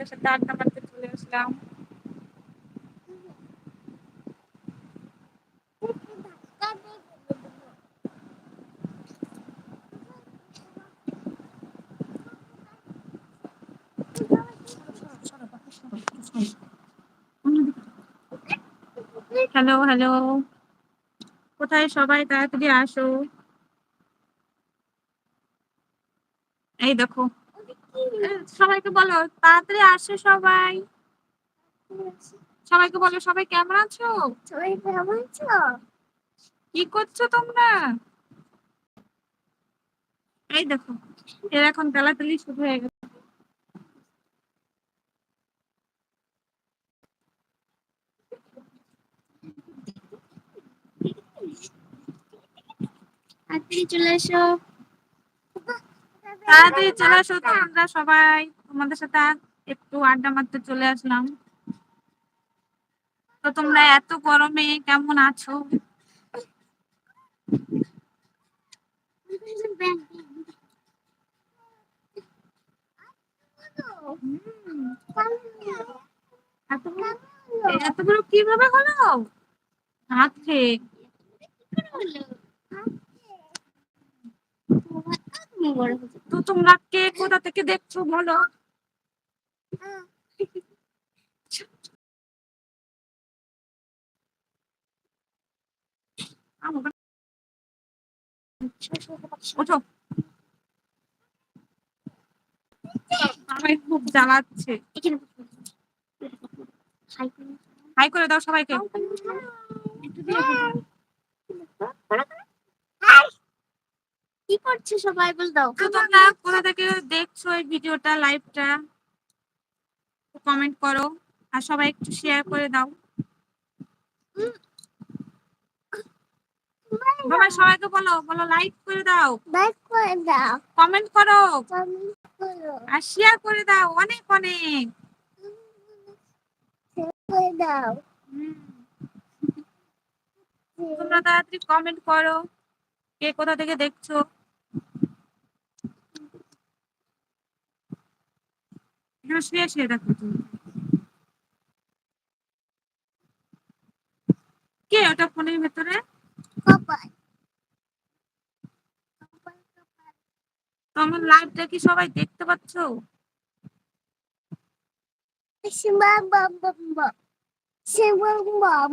তোমাদের সাথে আড্ডা মারতে চলে আসলাম। হ্যালো হ্যালো, কোথায় সবাই? তাড়াতাড়ি আসো। এই দেখো, সবাইকে বলো তাড়াতাড়ি আসো সবাই। সবাইকে বলো সবাই কেমন আছো? সবাই কেমন আছো? কি করছো তোমরা? এই দেখো, এর এখন তেলাতেলি শুরু হয়ে গেছে। তাড়াতাড়ি চলে এসো, তাড়াতাড়ি চলে আসো তোমরা সবাই। তোমাদের সাথে একটু আড্ডা মারতে চলে আসলাম। তো তোমরা এত গরমে কেমন আছো? এতগুলো কিভাবে হলো? হাতে। তো তোমরা কে কোথা থেকে দেখছো বলো? ওঠো, আমায় খুব জ্বালাচ্ছে। হাই করে দাও সবাইকে। কি করছো সবাই বল দাও। তো তোমরা কোথা থেকে দেখছো এই ভিডিওটা, লাইভটা? কমেন্ট করো আর সবাই একটু শেয়ার করে দাও। বাবা সবাইকে বলো, বলো লাইক করে দাও, লাইক করে দাও, কমেন্ট করো, কমেন্ট করো আর শেয়ার করে দাও অনেক অনেক করে দাও। তোমরা তাড়াতাড়ি কমেন্ট করো কে কোথা থেকে দেখছো। এখানে শুয়ে শুয়ে দেখো তুমি। কে ওটা ফোনের ভেতরে? তোমার লাইভটা কি সবাই দেখতে পাচ্ছো? শিবা বাম বাম বাম, শিবা বাম